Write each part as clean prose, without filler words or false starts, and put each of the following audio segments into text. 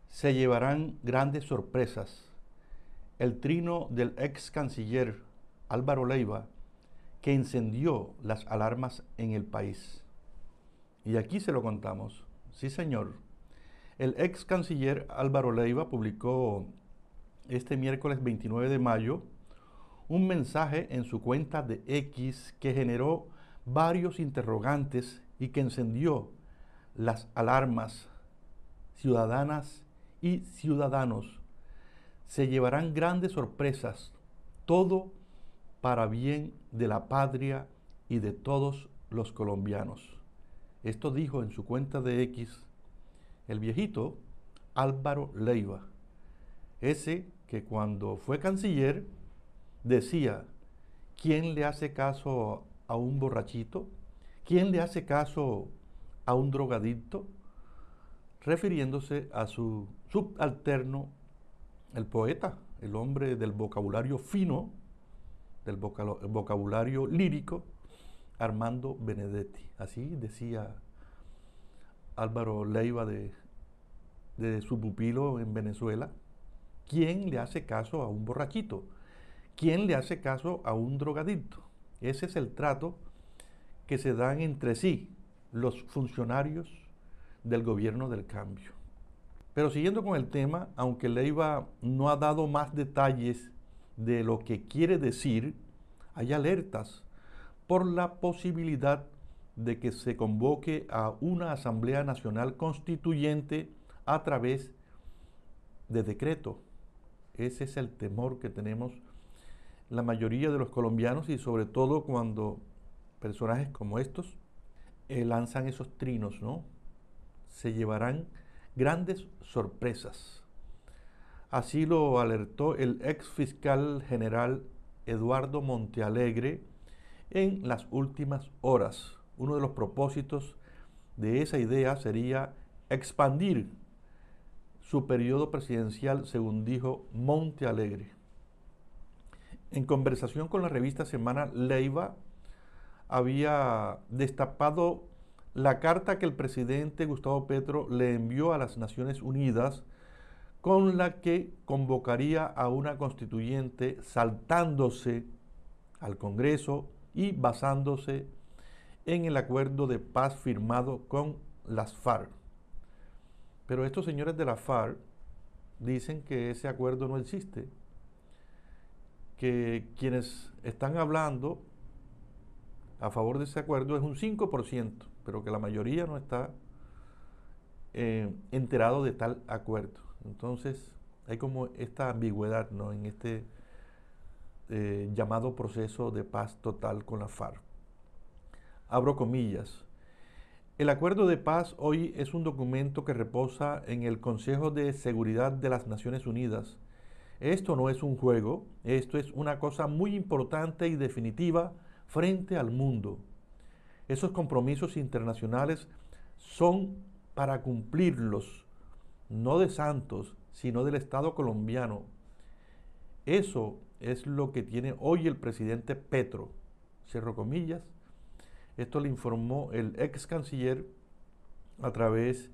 se llevarán grandes sorpresas. El trino del ex canciller Álvaro Leiva, que encendió las alarmas en el país. Y aquí se lo contamos. Sí, señor. El ex canciller Álvaro Leiva publicó este miércoles 29 de mayo un mensaje en su cuenta de X que generó varios interrogantes y que encendió las alarmas ciudadanas y ciudadanos. Se llevarán grandes sorpresas, todo para bien de la patria y de todos los colombianos. Esto dijo en su cuenta de X el viejito Álvaro Leiva, ese que cuando fue canciller decía: ¿quién le hace caso a un borrachito? ¿Quién le hace caso a un drogadicto? Refiriéndose a su subalterno, el poeta, el hombre del vocabulario fino, del vocabulario lírico, Armando Benedetti. Así decía Álvaro Leiva de su pupilo en Venezuela. ¿Quién le hace caso a un borrachito? ¿Quién le hace caso a un drogadicto? Ese es el trato que se dan entre sí los funcionarios del gobierno del cambio. Pero siguiendo con el tema, aunque Leiva no ha dado más detalles de lo que quiere decir, hay alertas por la posibilidad de que se convoque a una Asamblea Nacional Constituyente a través de decreto. Ese es el temor que tenemos la mayoría de los colombianos, y sobre todo cuando personajes como estos lanzan esos trinos, ¿no? Se llevarán grandes sorpresas. Así lo alertó el ex fiscal general Eduardo Montealegre en las últimas horas. Uno de los propósitos de esa idea sería expandir su periodo presidencial, según dijo Montealegre. En conversación con la revista Semana, Leiva había destapado la carta que el presidente Gustavo Petro le envió a las Naciones Unidas, con la que convocaría a una constituyente saltándose al Congreso y basándose en el acuerdo de paz firmado con las FARC. Pero estos señores de la FARC dicen que ese acuerdo no existe, que quienes están hablando a favor de ese acuerdo es un 5%, pero que la mayoría no está enterado de tal acuerdo. Entonces hay como esta ambigüedad, ¿no?, en este llamado proceso de paz total con la FARC. Abro comillas. El acuerdo de paz hoy es un documento que reposa en el Consejo de Seguridad de las Naciones Unidas. Esto no es un juego, esto es una cosa muy importante y definitiva frente al mundo. Esos compromisos internacionales son para cumplirlos, no de Santos, sino del Estado colombiano. Eso es lo que tiene hoy el presidente Petro. Cierro comillas. Esto le informó el ex canciller a través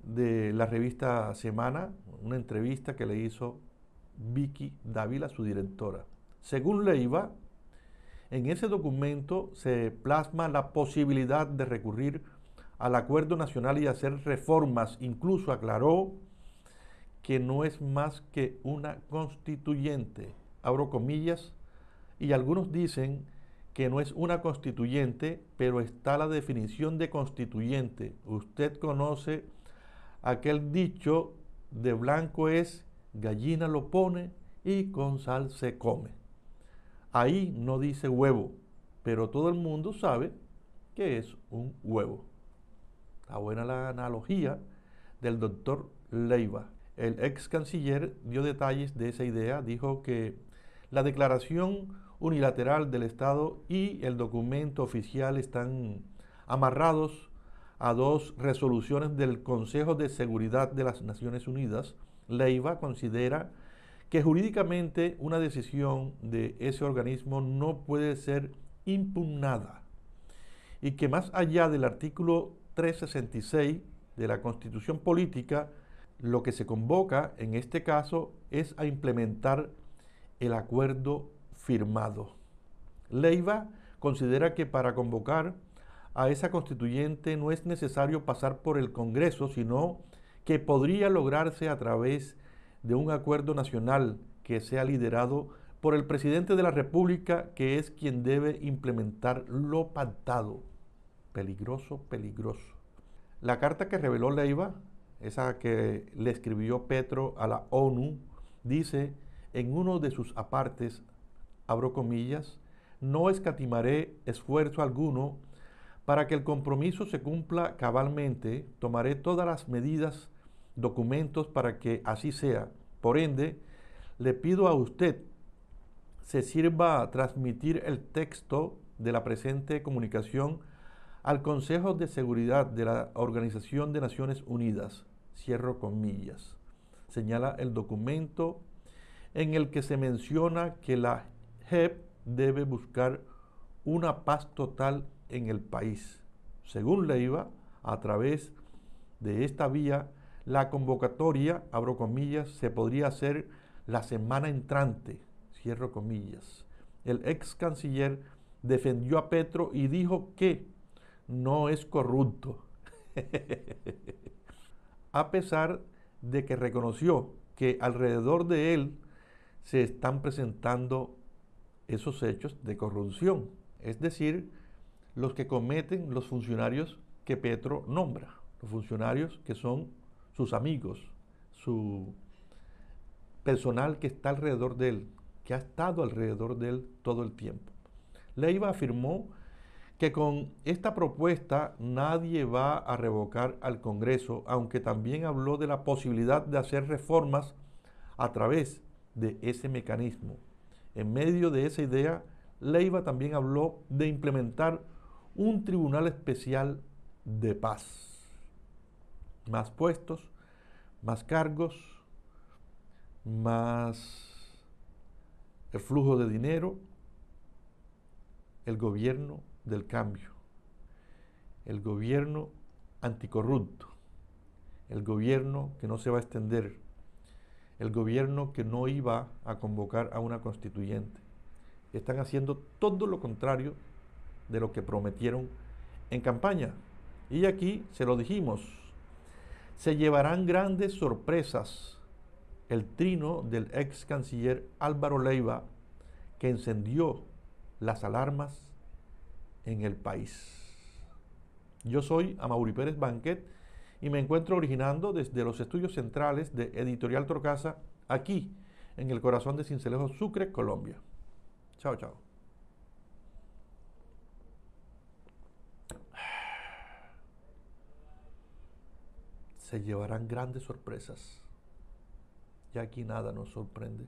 de la revista Semana, una entrevista que le hizo Vicky Dávila, su directora. Según Leiva, en ese documento se plasma la posibilidad de recurrir al acuerdo nacional y hacer reformas. Incluso aclaró que no es más que una constituyente, abro comillas, y algunos dicen que no es una constituyente, pero está la definición de constituyente. Usted conoce aquel dicho: de blanco es, gallina lo pone y con sal se come. Ahí no dice huevo, pero todo el mundo sabe que es un huevo. Está buena la analogía del doctor Leiva. El ex canciller dio detalles de esa idea, dijo que la declaración unilateral del Estado y el documento oficial están amarrados a dos resoluciones del Consejo de Seguridad de las Naciones Unidas. Leiva considera que jurídicamente una decisión de ese organismo no puede ser impugnada y que más allá del artículo 366 de la Constitución Política, Lo que se convoca en este caso es a implementar el acuerdo firmado. Leiva considera que para convocar a esa constituyente no es necesario pasar por el Congreso, sino que podría lograrse a través de un acuerdo nacional que sea liderado por el presidente de la República, que es quien debe implementar lo pactado. Peligroso, peligroso. La carta que reveló Leiva, esa que le escribió Petro a la ONU, dice en uno de sus apartes, abro comillas, no escatimaré esfuerzo alguno para que el compromiso se cumpla cabalmente, tomaré todas las medidas, documentos para que así sea. Por ende, le pido a usted se sirva a transmitir el texto de la presente comunicación al Consejo de Seguridad de la Organización de Naciones Unidas, cierro comillas. Señala el documento en el que se menciona que la JEP debe buscar una paz total en el país. Según Leiva, a través de esta vía, la convocatoria, abro comillas, se podría hacer la semana entrante, cierro comillas. El ex canciller defendió a Petro y dijo que no es corrupto, a pesar de que reconoció que alrededor de él se están presentando esos hechos de corrupción, es decir, los que cometen los funcionarios que Petro nombra, los funcionarios que son sus amigos, su personal que está alrededor de él, que ha estado alrededor de él todo el tiempo. Leiva afirmó que con esta propuesta nadie va a revocar al Congreso, aunque también habló de la posibilidad de hacer reformas a través de ese mecanismo. En medio de esa idea, Leiva también habló de implementar un tribunal especial de paz. Más puestos, más cargos, más el flujo de dinero, el gobierno del cambio, el gobierno anticorrupto, el gobierno que no se va a extender, el gobierno que no iba a convocar a una constituyente. Están haciendo todo lo contrario de lo que prometieron en campaña. Y aquí se lo dijimos, se llevarán grandes sorpresas. El trino del ex canciller Álvaro Leiva, que encendió las alarmas en el país. Yo soy Amaury Pérez Banquet y me encuentro originando desde los estudios centrales de Editorial Torcasa, aquí en el corazón de Sincelejo, Sucre, Colombia. Chao, chao. Se llevarán grandes sorpresas. Ya aquí nada nos sorprende.